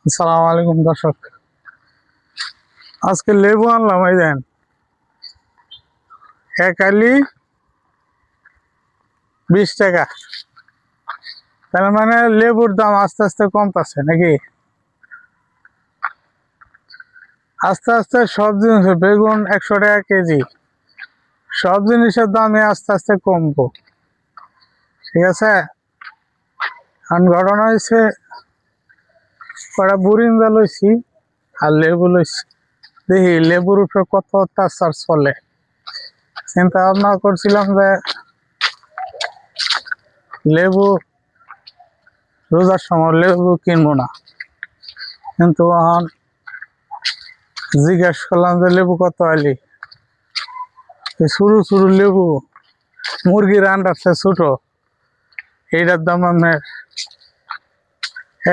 আসসালামু আলাইকুম দর্শক, আজকে লেবু আনলাম। এই দেন, এক আলি 20 টাকা। তার মানে লেবুর দাম আস্তে আস্তে কমতেছে নাকি? আস্তে আস্তে সব জিনিস, বেগুন 100 টাকা কেজি, সব জিনিসের দামই আস্তে আস্তে কমবো। ঠিক আছে। কারণ ঘটনা হয়েছে, কটা বুরিন্দা লইছি আর লেবু লইছি। দেখি লেবুর উপরে কত অত্যাচার চলে। চিন্তা ভাবনা করছিলাম যে লেবু রোজার সময় লেবু কিনবো না, কিন্তু এখন জিজ্ঞেস করলাম যে লেবু কত আলি। শুরু শুরু লেবু, মুরগির আন্ডার সে ছোট, এইটার দাম আপনার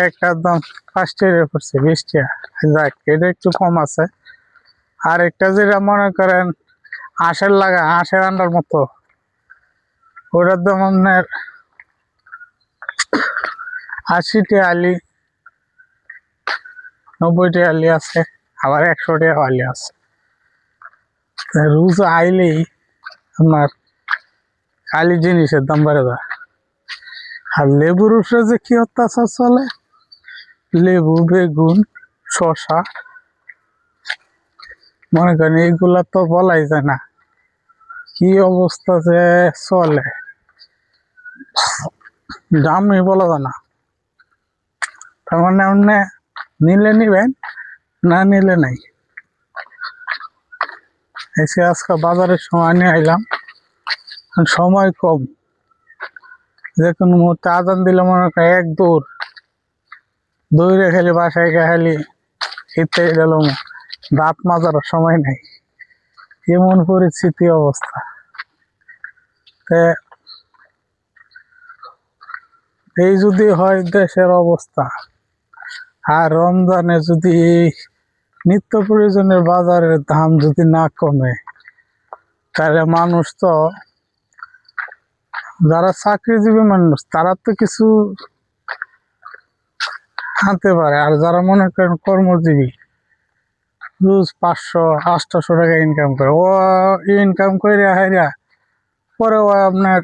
একটার দাম 5 টাকা পড়ছে, 20 টাকা। যাক, এটা একটু কম আছে। আর একটা যেটা মনে করেন আঁশের লাগা, আঁশের আন্ডার মতো, ওটার দাম আপনার 80 টাকা আলি, 90 টাকা আলি আছে, আবার 100 টাকা আলি আছে। রোজ আইলেই আপনার খালি জিনিসের দাম বেড়ে যায়। আর লেবুর উপরে যে কি অত্যাচার চলে, লেবু, বেগুন, শসা, মনে করেন এইগুলা তো বলাই যায় না কি অবস্থা যে চলে, দামই বলা যায় না। তার মানে অন্য নিলে নিবেন, না নিলে নাই। এসে আজকে বাজারের সময় নিয়ে আইলাম, সময় কম, যে কোনো মুহূর্তে আজান দিলে মনে করেন এক দৌড়ে খালি বাসায় খালি খেতে গেল, দাঁত মাজার সময় নাই, এমন পরিস্থিতি অবস্থা। এই যদি হয় দেশের অবস্থা, আর রমজানে যদি নিত্য প্রয়োজনের বাজারের দাম যদি না কমে, তাহলে মানুষ তো, যারা চাকরিজীবী মানুষ তারা তো কিছু আনতে পারে, আর যারা মনে করেন কর্মজীবী, রোজ 500-800 টাকা ইনকাম করে, ও ইনকাম করে হাইরা পরে ও আপনার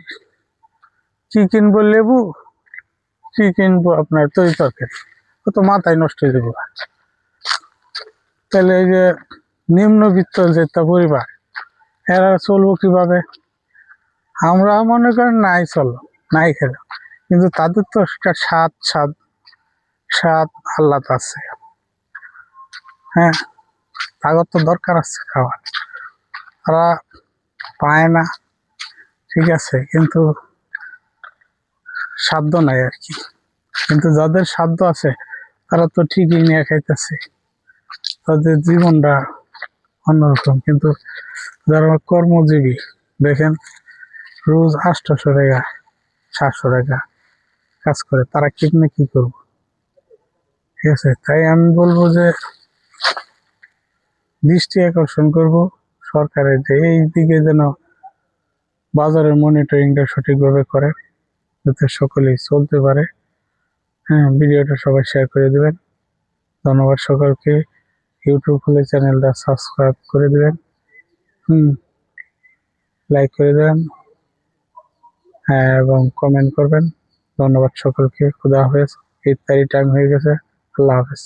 কি কিনবো, লেবু, কি কিনবো আপনার তরি তরকারি, ও তো মাথায় নষ্ট হয়ে যাবো। তাহলে এই যে নিম্নবিত্ত যেটা পরিবার, এরা চলবো কিভাবে? আমরা মনে করেন নাই চলো, নাই খেলো, কিন্তু তাদের তো একটা স্বাদ স্বাদ স্বাদ আহ্লাদ আছে। হ্যাঁ, তাদের তো দরকার আছে খাবার, তারা পায় না, ঠিক আছে, কিন্তু সাধ্য নাই আর কি। কিন্তু যাদের সাধ্য আছে তারা তো ঠিকই নিয়ে খাইতেছে, তাদের জীবনটা অন্যরকম। কিন্তু যারা কর্মজীবী, দেখেন রোজ 800 টাকা 700 টাকা কাজ করে, তারা কিনে কি করবো? ঠিক আছে, তাই আমি বলবো যে দৃষ্টি আকর্ষণ করব সরকারের, যে এই দিকে যেন বাজারের মনিটরিংটা সঠিকভাবে করে, যাতে সকলেই চলতে পারে। হ্যাঁ, ভিডিওটা সবাই শেয়ার করে দেবেন। ধন্যবাদ সকলকে। ইউটিউব খুলে চ্যানেলটা সাবস্ক্রাইব করে দেবেন, লাইক করে দেবেন, হ্যাঁ, এবং কমেন্ট করবেন। ধন্যবাদ সকলকে। খুদা হাফেজ। ইফতারি টাইম হয়ে গেছে। আল্লাহ হাফেজ।